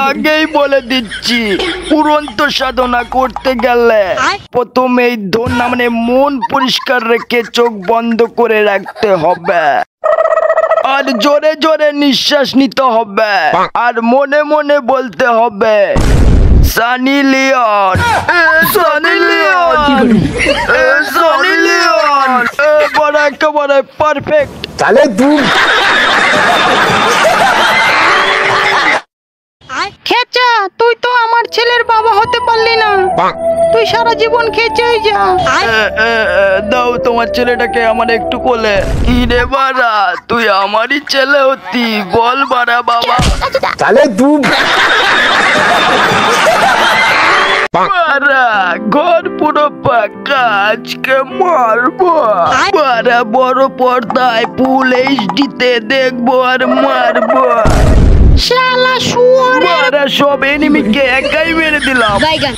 আগেই বলে দিচ্ছি, পুরন্ত সাধনা করতে গেলে প্রথমে মানে মন পরিষ্কার রেখে চোখ বন্ধ করে রাখতে হবে, আর জোরে জোরে নিঃশ্বাস নিতে হবে, আর মনে মনে বলতে হবে Sunny Leone, Sunny Leone, Sunny Leone. বড় একেবারে পারফেক্ট। তাহলে তুই খেচা, তুই তো আমার ছেলের বাবা হতে পারলি না, তুই সারা জীবন খেচেই যা। দাও তোমার ছেলেটাকে আমার একটু কোলে। রে বাড়া, তুই আমারই ছেলে হতি, বল বাড়া বাবা। তাহলে তুই বাড়া ঘর পুরো ফাঁকা, আজকে মারবো। বাড়া বড় পর্দায় ফুল এইচডিতে দেখবো আর মারবো। শালা শুয়োর। বাড়া সব এনিমিকে একাই মেরে দিলাম। বাইগান।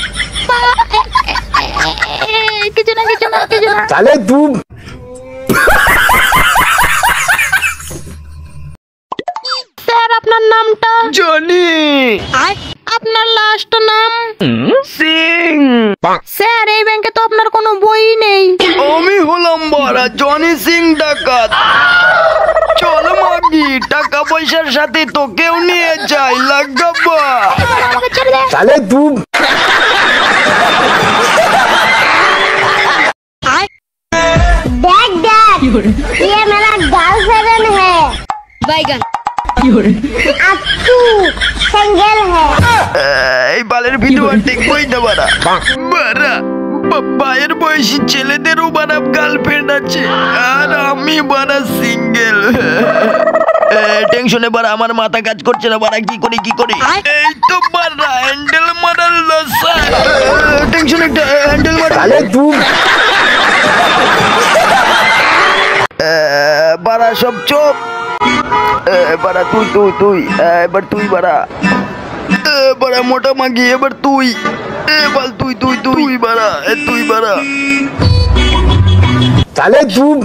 কিছু না কিছু না কিছু না। তাহলে তুই স্যার আপনার নামটা? জনি। আপনার লাস্ট নাম? সিং। স্যার এই ব্যাংকে তো আপনার কোনো বই নেই। আমি হলাম বড়া জনি সিং ডাকাত। চল মাগি, টাকা পয়সার সাথে তোকেও নিয়ে যাই, লাগাবা। আমাকে ছেড়ে দে। তাহলে তুই देख डैड, ये मेरा गर्लफ्रेंड है। বাইগান। अक्कू सिंगल है। এই বালের ভিডিও দেখবই না বাড়া। বাড়া ভাইয়ের বয়সী ছেলেদেরও বাড়া গার্লফ্রেন্ড আছে, আর আমি বাড়া সিঙ্গেল। টেনশনে বাড়া আমার মাথা কাজ করছে না বাড়া, কি করি কি করি। এই তো বাড়া হ্যান্ডেল মারার লসা। টেনশন একটা হ্যান্ডেল মারা। তাহলে তুই বাড়া সব চোপ। বাড়া তুই তুই তুই এবার তুই বাড়া। বাড়া মোটা মাগি এবার তুই। বল তুই তুই তুই বাড়া, তুই বাড়া। তাহলে তুই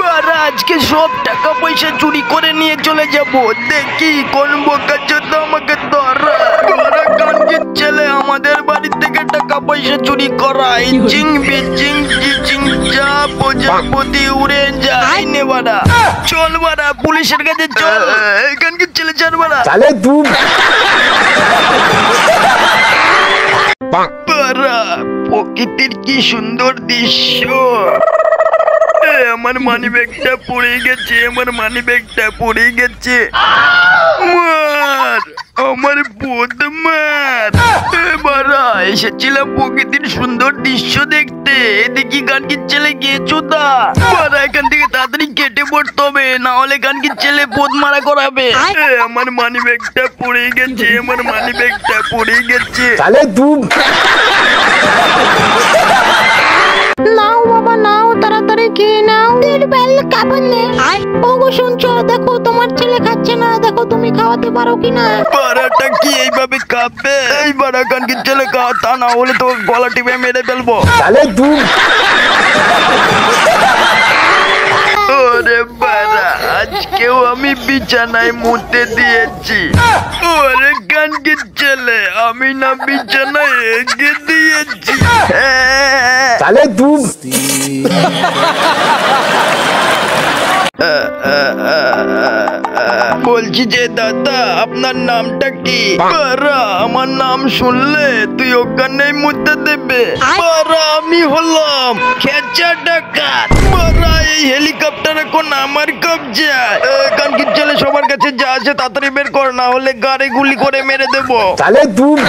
বাড়া আজকে সব টাকা পয়সা চুরি করে নিয়ে চলে যাব, দেখি কোন বোকা চোদা আমাকে ধরা। বাড়া কানকির ছেলে আমাদের বাড়ি থেকে টাকা পয়সা চুরি করা, ইচিং বিচিং চিচিং যা প্রজাপতি উড়ে যায় নে বাড়া। চল বাড়া পুলিশের কাছে চল, কানকির ছেলে চল বাড়া। তাহলে তুই বাড়া প্রকৃতির কি সুন্দর দৃশ্য। আমার মানি ব্যাগটা পড়ে গেছে, আমার মানি ব্যাগটা পড়ে গেছে। মার আমার বোধ মার। বাড়া এসেছিলাম প্রকৃতির সুন্দর দৃশ্য দেখতে, দেখি গানকির ছেলে গিয়েছো তা। বাড়া এখান থেকে তাড়াতাড়ি কেটে পড়তে হবে, না হলে গানকির ছেলে বোধ মারা করাবে। আমার মানি ব্যাগটা পড়ে গেছে, আমার মানি ব্যাগটা পড়ে গেছে। তাহলে তুই নাও বাবা নাও, তাড়াতাড়ি খেয়ে নাও। বেল খাবেন না। ওগো শুনছো, দেখো তোমার ছেলে খাচ্ছে না, দেখো তুমি খাওয়াতে পারো কিনা। বাড়াটা কি এইভাবে খাবে? এই বাড়া কানকির ছেলে খাওয়া, তা না হলে তো গলা টিপে মেরে ফেলবো। তাহলে তুই ওরে বাড়া আজকেও আমি বিছানায় মুতে দিয়েছি। ওরে কানকির ছেলে, আমি না বিছানায় এগে দিয়েছি। তাহলে তুই বলছি যে দাদা আপনার নামটা কি? বাড়া আমার নাম শুনলে তুই ওখানে মুতে দেবে। বাড়া আমি হলাম খেচা ডাকাত। বাড়া এই হেলিকপ্টার এখন আমার কবজায়। কানকির ছেলে সবার কাছে যা আছে তাড়াতাড়ি বের কর, না হলে গাড়ি গুলি করে মেরে দেবো। তাহলে তুই